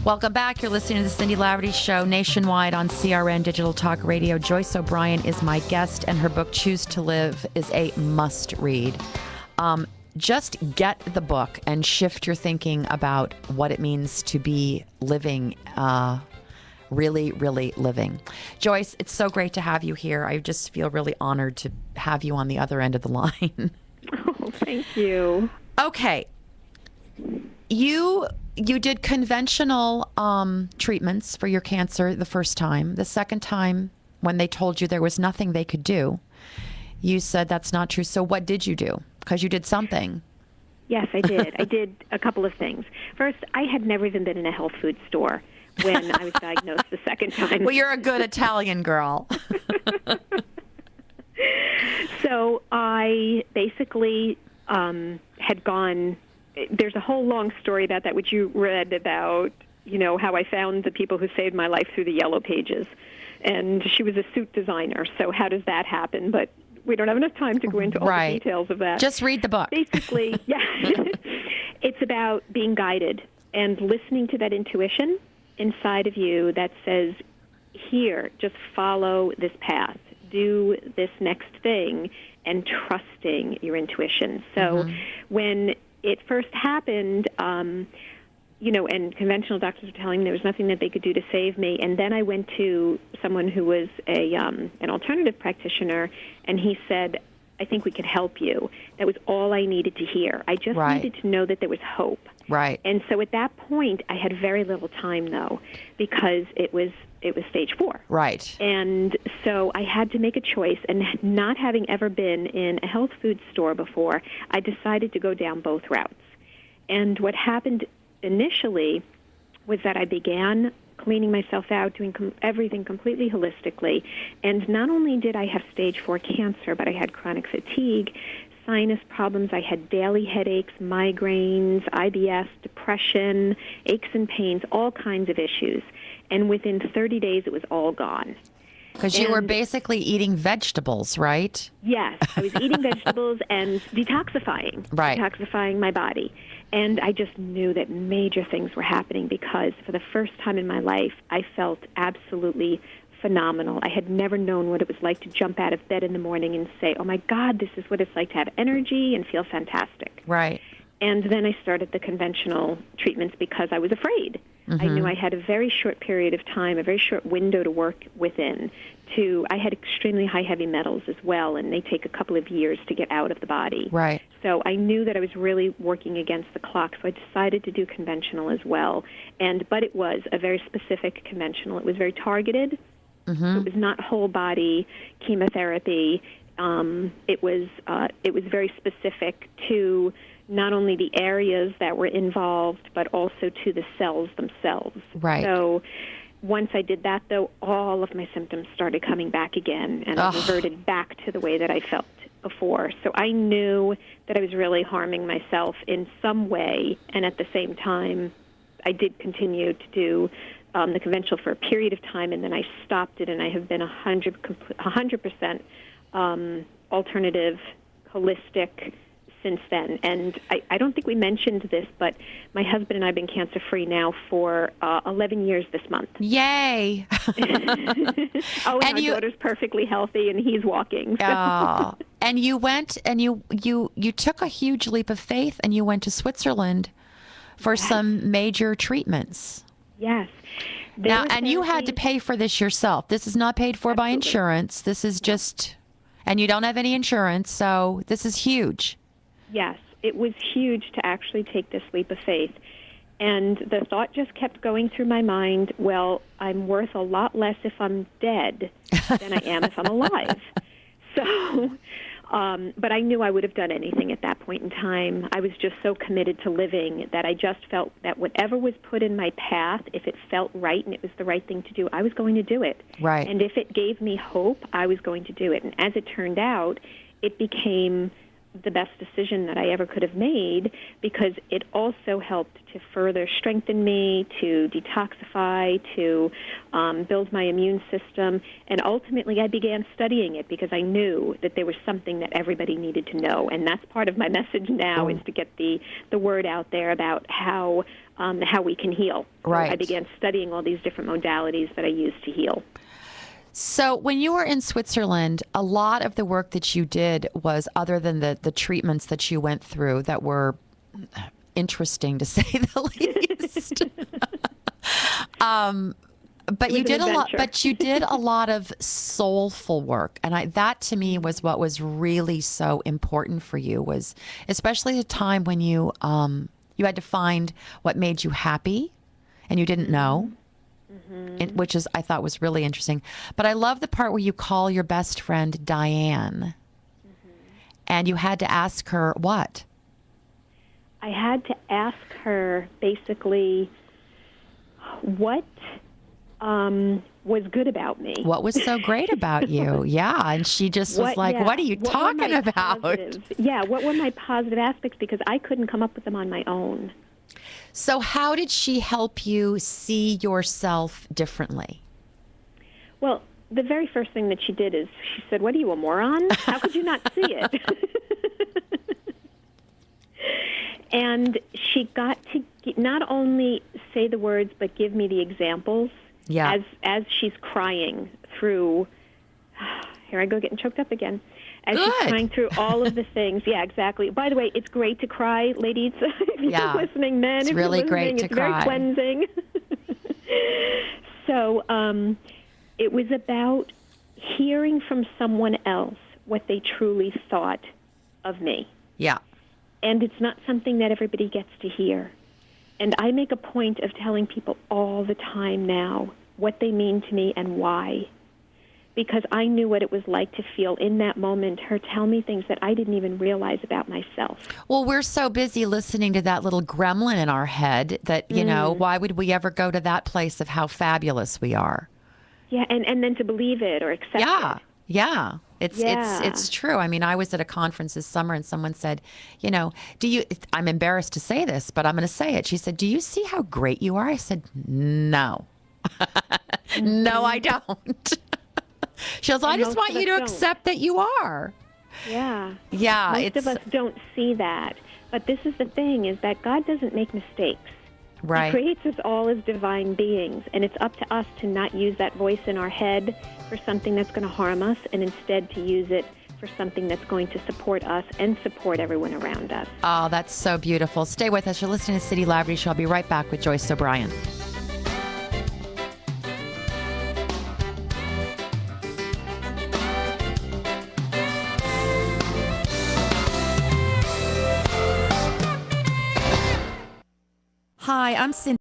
Welcome back. You're listening to the Cindy Laverty Show nationwide on CRN Digital Talk Radio. Joyce O'Brien is my guest, and her book, Choose to Live, is a must-read. Just get the book and shift your thinking about what it means to be living, really, really living. Joyce, it's so great to have you here. I just feel really honored to have you on the other end of the line. Oh, thank you. Okay. You did conventional treatments for your cancer the first time. The second time, when they told you there was nothing they could do, you said that's not true. So what did you do? Because you did something. Yes, I did. I did a couple of things. First, I had never even been in a health food store when I was diagnosed the second time. Well, you're a good Italian girl. So I basically had gone... There's a whole long story about that, which you read about, how I found the people who saved my life through the yellow pages. And she was a suit designer, so how does that happen? But we don't have enough time to go into all the details of that. Just read the book. Basically, yeah. It's about being guided and listening to that intuition inside of you that says, here, just follow this path, do this next thing, and trusting your intuition. So when it first happened, and conventional doctors were telling me there was nothing that they could do to save me. And then I went to someone who was an alternative practitioner, and he said, I think we could help you. That was all I needed to hear. I just needed to know that there was hope. Right. And so at that point, I had very little time, though, because it was stage 4. Right. And so I had to make a choice, and not having ever been in a health food store before, I decided to go down both routes. And what happened initially was that I began cleaning myself out, doing everything completely holistically. And not only did I have stage 4 cancer, but I had chronic fatigue, sinus problems. I had daily headaches, migraines, IBS, depression, aches and pains, all kinds of issues. And within 30 days, it was all gone. Because you were basically eating vegetables, right? Yes, I was eating vegetables and detoxifying my body. And I just knew that major things were happening because for the first time in my life, I felt absolutely phenomenal. I had never known what it was like to jump out of bed in the morning and say, oh, my God, this is what it's like to have energy and feel fantastic. Right. And then I started the conventional treatments because I was afraid. I knew I had a very short period of time, a very short window to work within. I had extremely high heavy metals as well, and they take a couple of years to get out of the body. Right. So I knew that I was really working against the clock, so I decided to do conventional as well. But it was a very specific conventional. It was very targeted. It was not whole body chemotherapy. It was very specific to not only the areas that were involved, but also to the cells themselves. Right. So once I did that, though, all of my symptoms started coming back again, and I reverted back to the way that I felt before. So I knew that I was really harming myself in some way, and at the same time, I did continue to do the conventional for a period of time, and then I stopped it, and I have been 100% alternative, holistic since then. And I don't think we mentioned this, but my husband and I have been cancer-free now for 11 years this month. Yay! And our daughter's perfectly healthy, and he's walking. So. Oh. And you went and you took a huge leap of faith, and you went to Switzerland for some major treatments. Yes. Now, and you had to pay for this yourself. This is not paid for by insurance. This is just, and you don't have any insurance, so this is huge. Yes, it was huge to actually take this leap of faith. And the thought just kept going through my mind, well, I'm worth a lot less if I'm dead than I am if I'm alive. So, but I knew I would have done anything at that point in time. I was just so committed to living that I just felt that whatever was put in my path, if it felt right and it was the right thing to do, I was going to do it. Right. And if it gave me hope, I was going to do it. And as it turned out, it became the best decision that I ever could have made, because it also helped to further strengthen me, to detoxify, to build my immune system. And ultimately, I began studying it because I knew that there was something that everybody needed to know. And that's part of my message now, is to get the word out there about how we can heal. Right. So I began studying all these different modalities that I use to heal. So when you were in Switzerland, a lot of the work that you did was, other than the treatments that you went through that were interesting to say the least. But you did a lot. But you did a lot of soulful work, and that to me was what was really so important for you. Was especially the time when you had to find what made you happy, and you didn't know. Mm-hmm. Which I thought was really interesting. But I love the part where you call your best friend Diane, and you had to ask her what? I had to ask her basically what was good about me. What was so great about you? Yeah, and she just was like, what are you talking about? Yeah, what were my positive aspects? Because I couldn't come up with them on my own. So how did she help you see yourself differently? Well, the very first thing that she did is she said, "What are you, a moron? How could you not see it?" And she got to not only say the words, but give me the examples. Yeah. As she's crying through, here I go getting choked up again. As Good. She's crying through all of the things. Yeah, exactly. By the way, it's great to cry, ladies. If you're listening, men, it's if really you're listening, great to it's cry. very cleansing. So it was about hearing from someone else what they truly thought of me. Yeah. And it's not something that everybody gets to hear. And I make a point of telling people all the time now what they mean to me and why. Because I knew what it was like to feel in that moment her tell me things that I didn't even realize about myself. Well, we're so busy listening to that little gremlin in our head that, you know, why would we ever go to that place of how fabulous we are? Yeah, and then to believe it or accept it. Yeah. It's true. I mean, I was at a conference this summer and someone said, you know, I'm embarrassed to say this, but I'm going to say it. She said, "Do you see how great you are?" I said, "No." No, I don't. She goes, "I just want you to accept that you are." Yeah. Yeah. Most of us don't see that. But this is the thing, is that God doesn't make mistakes. Right. He creates us all as divine beings, and it's up to us to not use that voice in our head for something that's going to harm us, and instead to use it for something that's going to support us and support everyone around us. Oh, that's so beautiful. Stay with us. You're listening to City Laverty Show. I'll be right back with Joyce O'Brien. Hi, I'm Cindy.